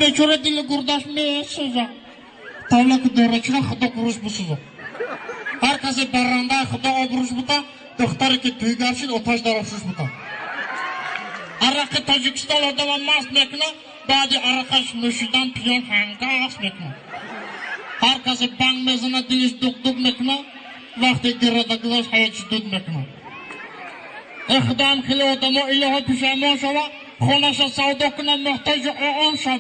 بیچاره دل گردش میسوزه تاولا که دورچنا خدا گروش بسوزه هر کسی برنده خدا آبروش بوده دختری که توی گرشید اتاش در افروش بوده عرق تاجیکستان آدم مست میکنه بعدی عرقش نوشیدن پیان هنگاس میکنه هر کسی بانگ میزنه دلش دوک دوک میکنه وقتی گرده گلاس حیاتش دود میکنه اخدام خیلی آدم ها ایله ها پیشمان شوه خونش سودا کنه محتاج آن شوه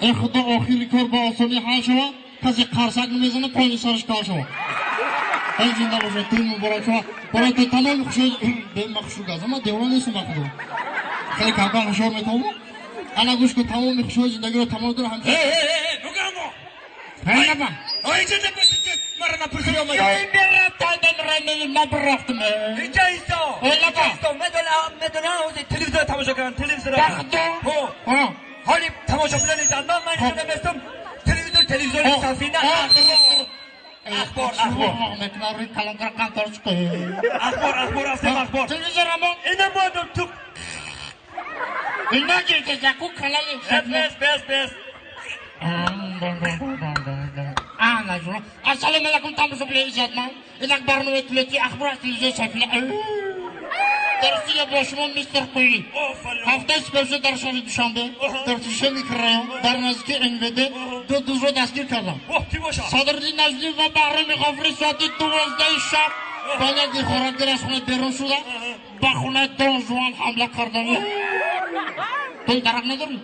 اخدا آخری کار با آسانی حل شوه کسی قرصک میزنه پایین سرش کار شوه ای زنده باشه توی مبارک شوه برای تو تمام خوشی به مخشو گذم اما دیوان نیستم اخدا خیلی کمکان خوشار میتونم انا گوش کن تمام خوشی زندگی رو تمام داره همچه نگامو نگام اینجا نباشید مرا نپرسی آمده یا این بیره تایدن رای نبرفتم اینجا ایستا مدونه اوزی تلویزیون تماشا کردن تلویزیون حالی تماشا بودن ایزن من اینجا نمیستم تلویزیون صفینه اخبار مکناری کلانتر کانترش که اخبار اصلا اخبار تلویزیون همون اینه مادم تو اینا که جاکو کلالی بس نجوم السلام علیکم تماشا بله ایجاد من اینک برنامه تلویزیونی اخبار تلویزیون صفینه درستی با شما میستر کویلی هفته اسپیشل در شهر دوشنبه در تیشه میکرایم در نزدیک انوده دو دوز رو دستگیر کردم صدرالدین نجمی و بهرام غفوری ساعت 12 شب بعد از خوراکگر از خونه بیرون شده به خونه دون جوان حمله کردن توی درک نداری؟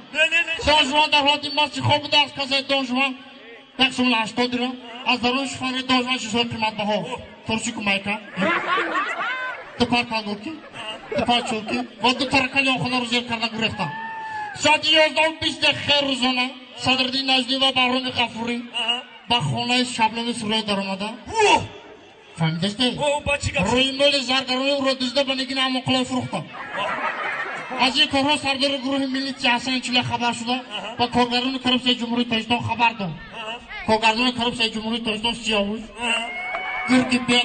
دون جوان در حالت ماستی خواب بوده از کسی دون جوان یک سال 80 دیرم از درون شفاره دون جوان چیزهای قیمت بها ترسی کمایکا دپار کالورکی دپار چوکی و دو ترکالی آنخونا رو زیر کرده گریختن ساعت 11:20 خیر روزانه صدرالدین نجمی و بهرام غفوری به خانه شبنم سوریه در آمده فهمیدسته؟ روی مول زرگرانی او را دزده به نگین اماقلای فروختن از این کارها سردار گروه ملیتی حسن چلی خبر شده و کارگردان کرپسای جمهوری تاجیکستان خبر داد کارگردان کرپسای جمهوری تاجیکستان سیاوش گرگی بیگ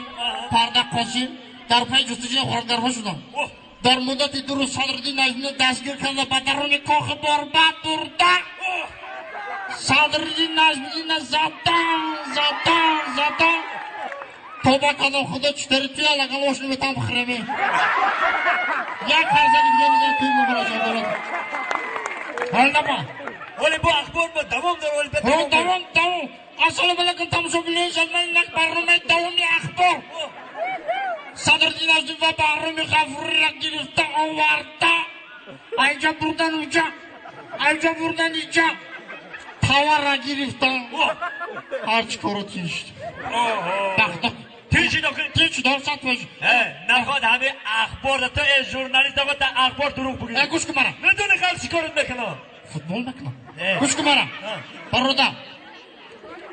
پرده قاسم در پی جستجوی خوراکگرها شدن در مدت 2 روز صدرالدین نجمی دستگیر کردند و به درون کاخ برباد برده صدرالدین نجمی زدن توبه کردم خدا چطوری توی لگم آشنو بتم بخرمه یک خرزنی دیگه میزنه توی مبارزه دارد حال نبا ولی با اخبار با دوام داره ولی بده دوام السلام علیکم تماشا بینید من اینک برنامه دوامی اخبار صدرالدین نجمی و بهرام غفوری را گرفته آورده اینجا بردن اونجا اینجا بردن اینجا تاور را گرفتن هرچی کارو تیشت تیشی دار سات باشی نخواد همه اخبار دا تو ای ژورنالیست دا تا اخبار دروغ بگی گوش کن مرا ندونه خلق چی کارت میکنه فوتبال میکنم گوش کن مرا برادر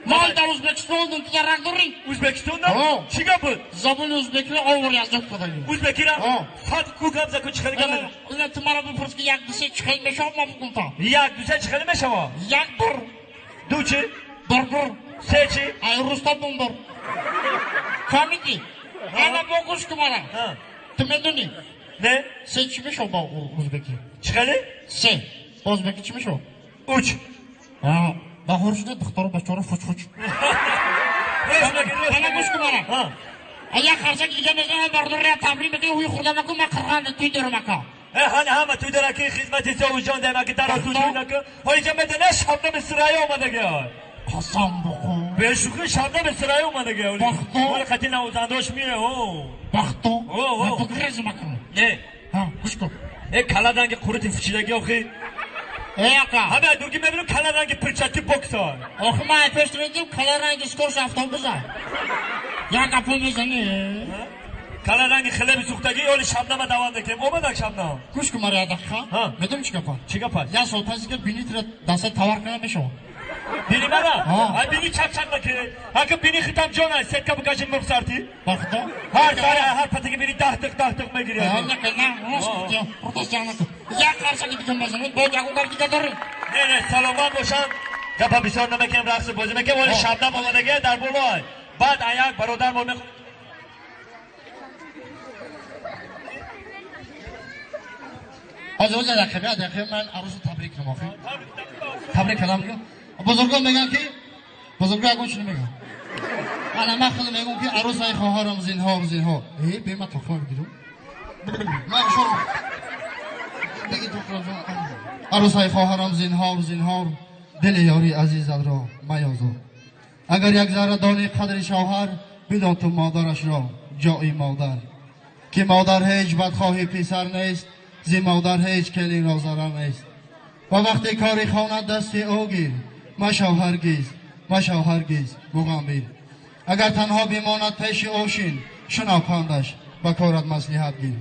مال در ازبکستان تو در رنگ داری ازبکستان دا؟ چیگه بود؟ زبان ازبکی را آور یزدک بدهیم ازبکی را؟ فقط کوکم زکو چخلی گمه اینا تو مرا بپرس که یک دوسه چخلی میشه ما بکن تا یک دوسه چخلی میشه ما؟ یک بر دو چی؟ برگر سه چی؟ ای روستا بمبر فهمیدی؟ انا با گوش کن مرا تو میدونی؟ نه؟ سه چی میشه با ازبکی؟ چخلی؟ سه با ازبکی چی میشه؟ اوچ با هرشده دختر بچه را فوچ انا گوش کن مرا ایا خرچک دیگه میزنه بردار را تمرین بده اوی خورده مکن من قرغان توی دارم اکا همه توی داره که خدمتی سیاوش جان دهیم اگه در آسوش نکن حالی که میدونه شبنم سرایه اومده گه قسم بخون به شوخی شبنم سرایه اومده گه بختو خطی نوزنداش میره بختو من تو گریز مکن نه گوش کن کلا رنگ قورت فچیدگی آخی اکا همه دوگی میبینم کلا رنگ پرچکی بکس ها آخه من پیش میدیم کلا رنگ اسکورش افتاب بزن یا گپو میزنی کلا رنگ خلب سوختگی اولی شبنم دوام دکیم اومدک شبنم گوش کن مرا دقیقا میدونم چی گپا چی گپا یا سلطنزی که بینی تر دسته تاور کنه بشو بینی مرا ای بینی چپ چپ نکه اگه بینی خطم جان های سیت که بکشیم مبسرتی بخدا هر ساره هر پتی که بینی ده تق میگیری نه پروتستان یک خرچکی دیگه بزنید باید یکو کار دیگه داره نه سلامت باشم گپا بسیار نمیکنم رقص بازی میکنم ولی شبنم آمدگه در بولای بعد ایک برادر مول حاضر دقیقه من عروس تبریک کنم آخه تبریک کلام میگم بزرگان میگن که بزرگان اگه چی میگن من خودم میگم که عروس های خواهرم زینهار به من تخمه بگیرم من شما بگی تخمه عروس های خواهرم زینهار دل یاری عزیزت را میازار اگر یک ذره دانی قدر شوهر بدان تو مادرش را جای مادر که مادر هیچ بدخواهی پسر نیست زی مادر هیچ کلی را ضرر نیست و وقتی کاری خانه دست او گیر مشو هرگز مغامیر اگر تنها بماند پیش اوشین شنو پندش به کارت مصلحت گیر